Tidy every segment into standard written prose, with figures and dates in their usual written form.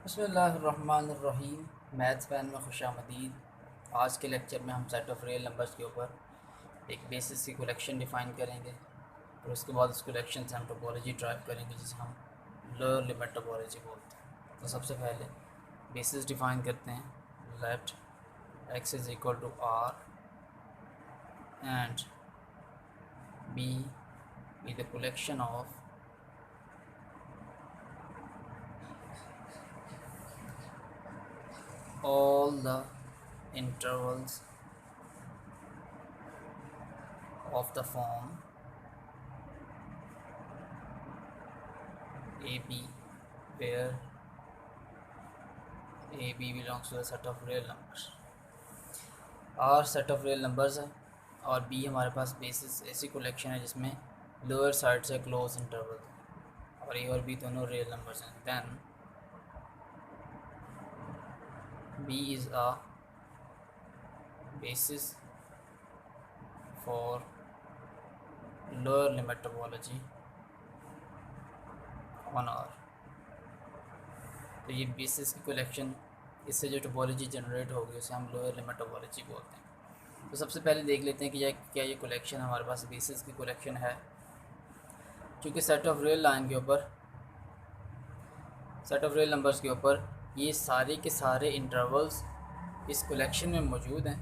बिस्मिल्लाहिर्रहमानिर्रहीम। Maths fan में खुशामदीद। आज के लेक्चर में हम सेट ऑफ रियल नंबर्स के ऊपर एक बेसिस की कलेक्शन डिफ़ाइन करेंगे और उसके बाद उस कलेक्शन से हम टोपोलॉजी ड्राइव करेंगे जिसे हम लोअर लिमिट टोपोलॉजी बोलते हैं। तो सबसे पहले बेसिस डिफ़ाइन करते हैं। Let x is equal to R and B be the collection of all the intervals of the form AB where AB belongs to the set of real numbers। R set of real numbers है और B हमारे पास basis ऐसी collection है जिसमें lower side से closed interval है और A और B दोनों रियल नंबर्स हैं। Then B is a basis for lower limit topology on R। तो ये बेसिस की कलेक्शन, इससे जो टोपोलॉजी जनरेट होगी उसे हम लोअर लिमिट टोपोलॉजी बोलते हैं। तो सबसे पहले देख लेते हैं कि क्या ये कलेक्शन हमारे पास बेसिस की कलेक्शन है। क्योंकि सेट ऑफ रियल लाइन के ऊपर, सेट ऑफ रियल नंबर्स के ऊपर ये सारे के सारे इंटरवल्स इस कलेक्शन में मौजूद हैं,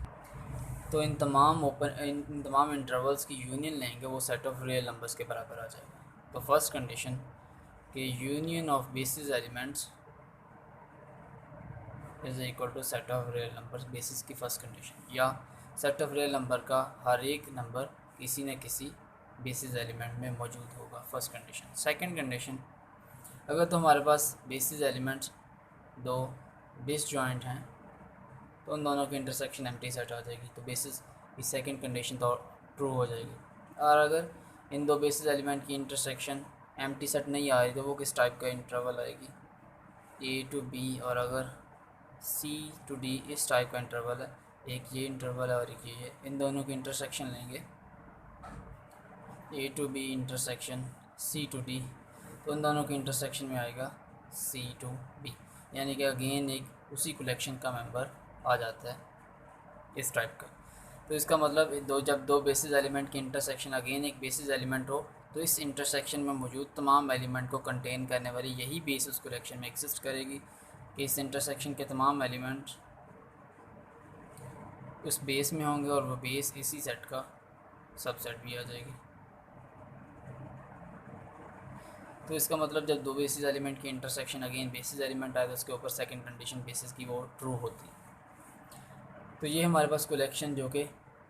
तो इन तमाम इंटरवल्स की यूनियन लेंगे वो सेट ऑफ रियल नंबर्स के बराबर आ जाएगा। तो फर्स्ट कंडीशन कि union of basis elements is equal to set of real numbers, basis की फ़र्स्ट कंडीशन, या सेट ऑफ रियल नंबर का हर एक नंबर किसी न किसी बेसिस एलिमेंट में मौजूद होगा, फर्स्ट कंडीशन। सेकंड कंडीशन, अगर तो हमारे पास बेसिस एलिमेंट्स दो डिसजॉइंट हैं तो उन दोनों की इंटरसेक्शन एम्प्टी सेट आ जाएगी, तो बेसिस की सेकंड कंडीशन तो ट्रू हो जाएगी। और अगर इन दो बेसिस एलिमेंट की इंटरसेक्शन एम्प्टी सेट नहीं आ रही तो वो किस टाइप का इंटरवल आएगी, ए टू बी, और अगर सी टू डी इस टाइप का इंटरवल है, एक ये इंटरवल है और एक ये, इन दोनों की इंटरसेक्शन लेंगे A to B intersection C to D, तो उन दोनों के इंटरसेक्शन में आएगा सी टू बी, यानी कि अगेन एक उसी कलेक्शन का मेंबर आ जाता है इस टाइप का। तो इसका मतलब जब दो बेसिस एलिमेंट की इंटरसेक्शन अगेन एक बेसिस एलिमेंट हो तो इस इंटरसेक्शन में मौजूद तमाम एलिमेंट को कंटेन करने वाली यही बेस उस कलेक्शन में एग्जिस्ट करेगी कि इस इंटरसेक्शन के तमाम एलिमेंट उस बेस में होंगे और वो बेस इसी सेट का सबसेट भी आ जाएगी। तो इसका मतलब जब दो बेसिस एलिमेंट की इंटरसेक्शन अगेन बेसिस एलिमेंट आए तो उसके ऊपर सेकंड कंडीशन बेसिस की वो ट्रू होती है। तो ये हमारे पास कलेक्शन जो कि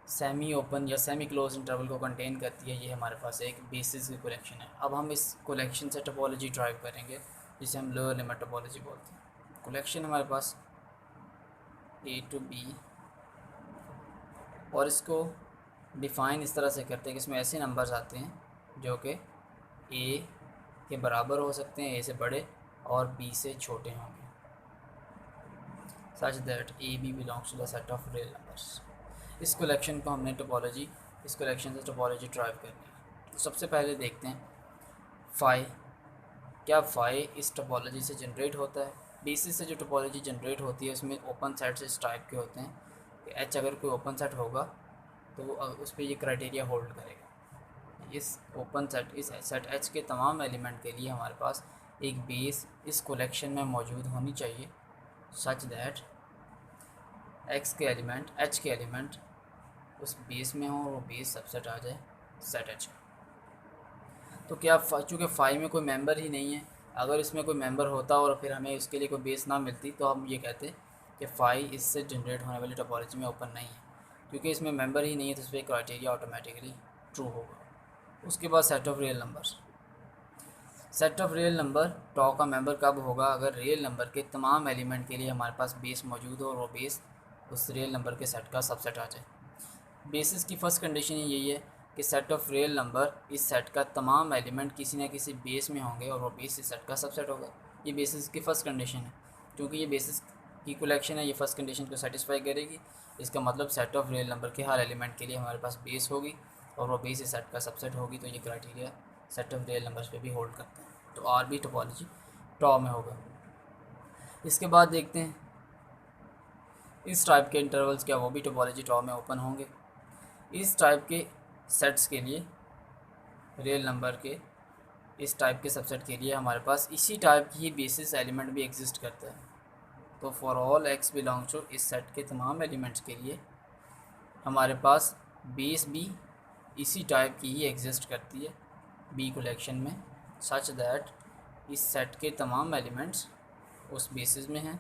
सेमी ओपन या सेमी क्लोज इंटरवल को कंटेन करती है, ये हमारे पास एक बेसिस की कलेक्शन है। अब हम इस कलेक्शन से टोपोलॉजी ड्राइव करेंगे जिसे हम लोअर लिमिट टोपोलॉजी बोलते हैं। कलेक्शन हमारे पास ए टू बी, और इसको डिफ़ाइन इस तरह से करते हैं कि इसमें ऐसे नंबर्स आते हैं जो कि ए के बराबर हो सकते हैं, ए से बड़े और बी से छोटे होंगे, such that A B belongs to the set of real numbers. इस कलेक्शन को हमने टोपोलॉजी, इस कलेक्शन से टोपोलॉजी ड्राइव करनी है। तो सबसे पहले देखते हैं फाई, क्या फाई इस टोपोलॉजी से जनरेट होता है। बेसिस से जो टोपोलॉजी जनरेट होती है उसमें ओपन सेट्स इस टाइप के होते हैं कि एच अगर कोई ओपन सेट होगा तो वो उस पर ये क्राइटेरिया होल्ड करेगा। इस ओपन सेट, इस सेट एच के तमाम एलिमेंट के लिए हमारे पास एक बेस इस कलेक्शन में मौजूद होनी चाहिए सच दैट एक्स के एलिमेंट, एच के एलिमेंट उस बेस में हो और वो बेस सबसेट आ जाए सेट एच का। तो क्या चूँकि फाई में कोई मेंबर ही नहीं है, अगर इसमें कोई मेंबर होता और फिर हमें उसके लिए कोई बेस ना मिलती तो हम ये कहते कि फाई इससे जनरेट होने वाली टोपोलॉजी में ओपन नहीं है। क्योंकि इसमें मेंबर ही नहीं है तो इस पर क्राइटेरिया ऑटोमेटिकली ट्रू होगा। उसके बाद set of real numbers, set of real number टॉ का मेंबर कब होगा, अगर रियल नंबर के तमाम एलिमेंट के लिए हमारे पास बेस मौजूद हो और वो बेस उस रियल नंबर के सेट का सबसेट आ जाए। बेसिस की फ़र्स्ट कंडीशन यही है कि सेट ऑफ रियल नंबर इस सेट का तमाम एलिमेंट किसी न किसी बेस में होंगे और वो बेस इस सेट का सबसेट होगा। ये बेसिस की फ़र्स्ट कंडीशन है। क्योंकि ये बेसिस की कलेक्शन है, ये फर्स्ट कंडीशन को सेटिस्फाई करेगी। इसका मतलब सेट ऑफ रियल नंबर के हर एलिमेंट के लिए हमारे पास बेस होगी और वो बेस इस सेट का सबसेट होगी। तो ये criteria set of real numbers पे भी होल्ड करता है। तो आर बी टोपोलॉजी टॉ में होगा। इसके बाद देखते हैं इस टाइप के इंटरवल्स क्या वो भी टोपोलॉजी ड्रॉ में ओपन होंगे। इस टाइप के सेट्स के लिए, रियल नंबर के इस टाइप के सबसेट के लिए हमारे पास इसी टाइप की ही बेसिस एलिमेंट भी एग्जिस्ट करता है। तो for all x belongs to इस सेट के तमाम एलिमेंट्स के लिए हमारे पास बेस भी इसी टाइप की ही एग्जिस्ट करती है बी कलेक्शन में, सच दैट इस सेट के तमाम एलिमेंट्स उस बेसिस में हैं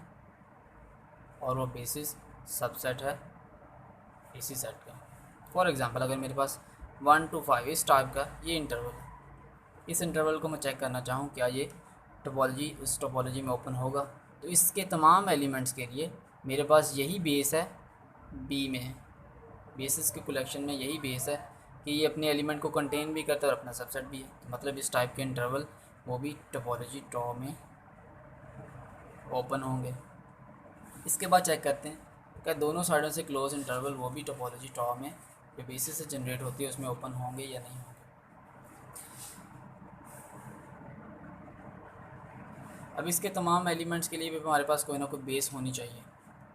और वो बेसिस सबसेट है इसी सेट का। फॉर एग्ज़ाम्पल अगर मेरे पास 1 to 5 इस टाइप का ये इंटरवल है, इस इंटरवल को मैं चेक करना चाहूँ क्या ये टोपोलॉजी उस टोपोलॉजी में ओपन होगा, तो इसके तमाम एलिमेंट्स के लिए मेरे पास यही बेस है बी में है, बेसिस के कलेक्शन में यही बेस है कि ये अपने एलिमेंट को कंटेन भी करता है और अपना सबसेट भी है। तो मतलब इस टाइप के इंटरवल वो भी टोपोलॉजी ड्रॉ में ओपन होंगे। इसके बाद चेक करते हैं क्या दोनों साइडों से क्लोज इंटरवल वो भी टोपोलॉजी ड्रॉ में जो बेसिस से जनरेट होती है उसमें ओपन होंगे या नहीं होंगे। अब इसके तमाम एलिमेंट्स के लिए भी हमारे पास कोई ना कोई बेस होनी चाहिए।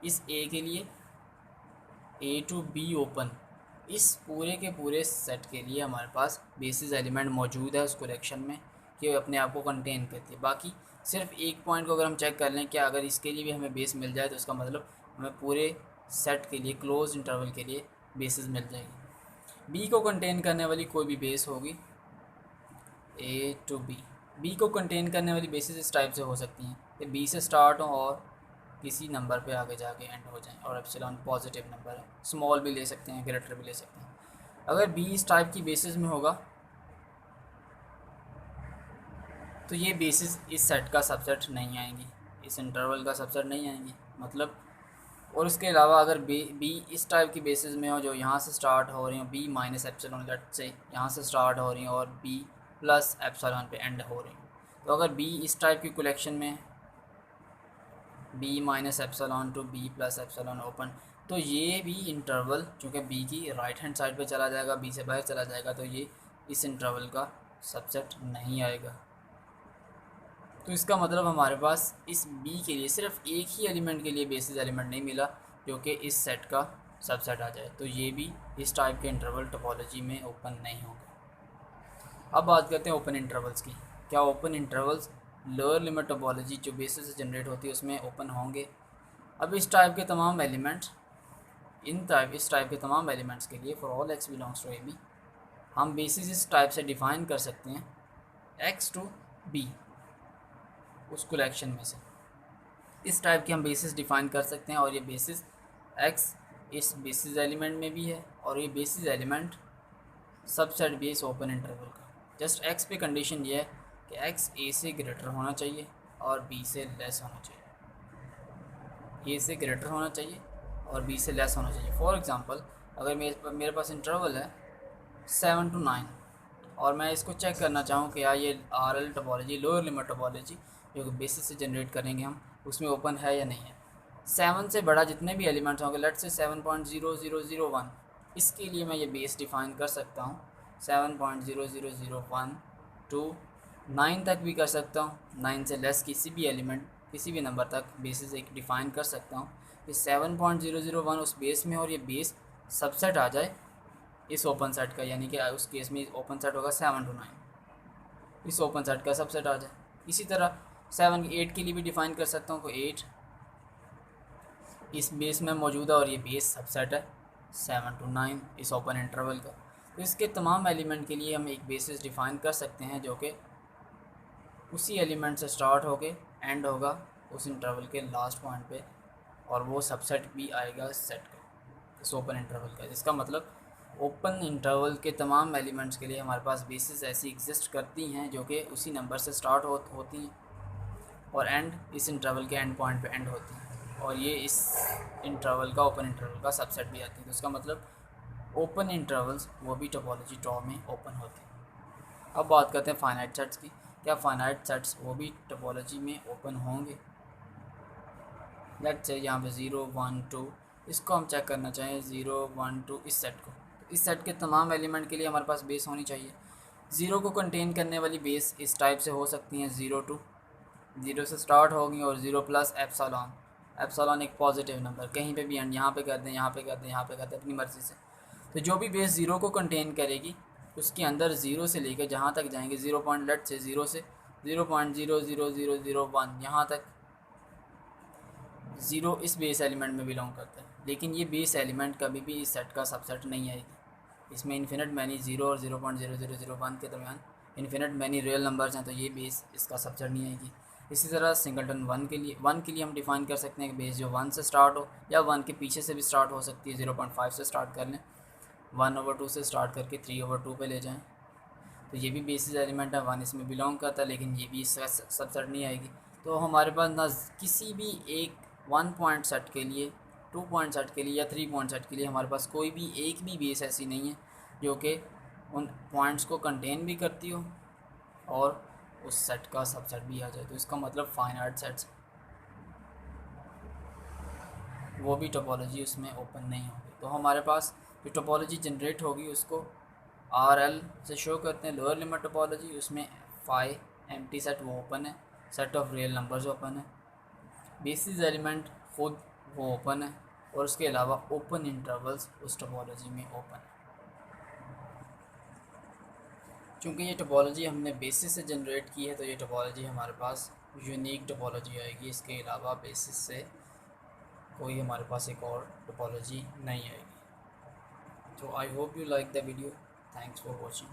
इस ए के लिए ए टू बी ओपन, इस पूरे के पूरे सेट के लिए हमारे पास बेसिस एलिमेंट मौजूद है उस कलेक्शन में कि अपने आप को कंटेन करती है। बाकी सिर्फ एक पॉइंट को अगर हम चेक कर लें कि अगर इसके लिए भी हमें बेस मिल जाए तो उसका मतलब हमें पूरे सेट के लिए क्लोज इंटरवल के लिए बेसिस मिल जाएगी। बी को कंटेन करने वाली कोई भी बेस होगी ए टू बी को कंटेन करने वाली बेसिस इस टाइप से हो सकती हैं कि बी से स्टार्ट हो और किसी नंबर पे आगे जाके एंड हो जाएं और एप्सिलॉन पॉजिटिव नंबर है, स्मॉल भी ले सकते हैं, ग्रेटर भी ले सकते हैं। अगर बी इस टाइप की बेसिस में होगा तो ये बेसिस इस सेट का सबसेट नहीं आएंगी, इस इंटरवल का सबसेट नहीं आएंगी मतलब। और इसके अलावा अगर बी इस टाइप की बेसिस में हो जो यहाँ से स्टार्ट हो रही हो बी माइनस एप्सिलॉन, लेट से यहाँ से स्टार्ट हो रही हो और बी प्लस एप्सिलॉन पे एंड हो रही हो, तो अगर बी इस टाइप की कलेक्शन में B minus epsilon to B plus epsilon open, तो ये भी इंटरवल चूँकि बी की राइट हैंड साइड पे चला जाएगा, बी से बाहर चला जाएगा, तो ये इस इंटरवल का सबसेट नहीं आएगा। तो इसका मतलब हमारे पास इस बी के लिए सिर्फ एक ही एलिमेंट के लिए बेसिस एलिमेंट नहीं मिला जो कि इस सेट का सबसेट आ जाए, तो ये भी इस टाइप के इंटरवल टोपोलॉजी में ओपन नहीं होंगे। अब बात करते हैं ओपन इंटरवल्स की। क्या open intervals lower limit topology जो बेसिस से जनरेट होती है उसमें ओपन होंगे? अब इस टाइप के तमाम एलिमेंट्स इस टाइप के तमाम एलिमेंट्स के लिए for all x belongs to A B हम बेसिस इस टाइप से डिफ़ाइन कर सकते हैं एक्स टू बी, उस कलेक्शन में से इस टाइप की हम बेसिस डिफ़ाइन कर सकते हैं और ये बेसिस एक्स इस बेसिस एलिमेंट में भी है और ये बेसिस एलिमेंट सबसेट भी है इस ओपन इंटरवल का। जस्ट एक्स पे कंडीशन ये है कि एक्स ए से ग्रेटर होना चाहिए और बी से लेस होना चाहिए, ए से ग्रेटर होना चाहिए और बी से लेस होना चाहिए। फॉर एग्ज़ाम्पल अगर मेरे पास इंटरवल है 7 to 9 और मैं इसको चेक करना चाहूँ कि यार ये R L topology lower limit topology जो कि बेसिस से जनरेट करेंगे हम उसमें ओपन है या नहीं है। 7 से बड़ा जितने भी एलिमेंट्स होंगे, लेट से 7.0001, इसके लिए मैं ये बेस डिफ़ाइन कर सकता हूँ 7.0001 टू 9 तक भी कर सकता हूँ, 9 से लेस किसी भी एलिमेंट किसी भी नंबर तक बेसिस एक डिफ़ाइन कर सकता हूँ। ये 7.001 उस बेस में और ये बेस सबसेट आ जाए इस ओपन सेट का, यानी कि उस केस में ओपन सेट होगा 7 to 9, इस ओपन सेट का सबसेट आ जाए। इसी तरह 8 के लिए भी डिफ़ाइन कर सकता हूँ कि 8 इस बेस में मौजूद है और ये बेस सबसेट है 7 to 9 इस ओपन इंटरवल का। तो इसके तमाम एलिमेंट के लिए हम एक बेसिस डिफ़ाइन कर सकते हैं जो कि उसी एलिमेंट से स्टार्ट होके एंड होगा उस इंटरवल के लास्ट पॉइंट पे और वो सबसेट भी आएगा सेट का इस ओपन इंटरवल का। इसका मतलब ओपन इंटरवल के तमाम एलिमेंट्स के लिए हमारे पास बेसिस ऐसी एग्जिस्ट करती हैं जो कि उसी नंबर से स्टार्ट होती हैं और एंड इस इंटरवल के एंड पॉइंट पे एंड होती हैं और ये इस इंटरवल का ओपन इंटरवल का सबसेट भी आती है। तो इसका मतलब ओपन इंटरवल्स वो भी टोपोलॉजी ड्रॉ में ओपन होते हैं। अब बात करते हैं फाइनाइट सेट्स की। क्या फाइनाइट सेट्स वो भी टोपोलॉजी में ओपन होंगे? लेट्स से यहाँ पे 0 1 2 इसको हम चेक करना चाहें 0 1 2 इस सेट को, तो इस सेट के तमाम एलिमेंट के लिए हमारे पास बेस होनी चाहिए। 0 को कंटेन करने वाली बेस इस टाइप से हो सकती हैं 0 to ज़ीरो से स्टार्ट होगी और ज़ीरो प्लस एप्सिलॉन। एप्सिलॉन एक पॉजिटिव नंबर, कहीं पे भी एंड, यहाँ पे कर दें, यहाँ पे कर दें, यहाँ पे कर दें, अपनी मर्ज़ी से। तो जो भी बेस ज़ीरो को कंटेन करेगी उसके अंदर ज़ीरो से लेकर जहाँ तक जाएंगे, ज़ीरो पॉइंट लेट से ज़ीरो से 0.00001 यहाँ तक ज़ीरो इस बेस एलिमेंट में बिलोंग करता है। लेकिन ये बेस एलिमेंट कभी भी इस सेट का सबसेट नहीं आएगी। इसमें इन्फिनिट मैनी 0 और 0.0001 के दरमियान इन्फिनिट मैनी रियल नंबर्स हैं, तो ये बेस इसका सबसेट नहीं आएगी। इसी तरह सिंगलटन वन के लिए हम डिफ़ाइन कर सकते हैं कि बेस जो 1 से स्टार्ट हो या 1 के पीछे से भी स्टार्ट हो सकती है। 0.5 से स्टार्ट कर लें, 1/2 से स्टार्ट करके 3/2 पे ले जाएँ, तो ये भी बेसिस एलिमेंट है, 1 इसमें बिलोंग करता है, लेकिन ये भी इसका सबसेट नहीं आएगी। तो हमारे पास ना किसी भी एक 1 पॉइंट सेट के लिए, 2 पॉइंट सेट के लिए या 3 पॉइंट सेट के लिए हमारे पास कोई भी एक भी बेस ऐसी नहीं है जो कि उन पॉइंट्स को कंटेन भी करती हो और उस सेट का सबसेट भी आ जाए। तो इसका मतलब फाइनाइट सेट्स वो भी टोपोलॉजी उसमें ओपन नहीं होगी। तो हमारे पास जो टोपोलॉजी जनरेट होगी उसको RL से शो करते हैं, लोअर लिमिट टोपोलॉजी। उसमें फाई एम्प्टी सेट वो ओपन है, set of real numbers open है, बेसिस एलिमेंट खुद वो ओपन है, और उसके अलावा ओपन इंटरवल्स उस टोपोलॉजी में ओपन है। चूँकि ये टोपोलॉजी हमने बेसिस से जनरेट की है तो ये टोपोलॉजी हमारे पास यूनिक टोपोलॉजी आएगी। इसके अलावा बेसिस से कोई हमारे पास एक और टोपोलॉजी नहीं आएगी। So I hope you like the video. Thanks for watching.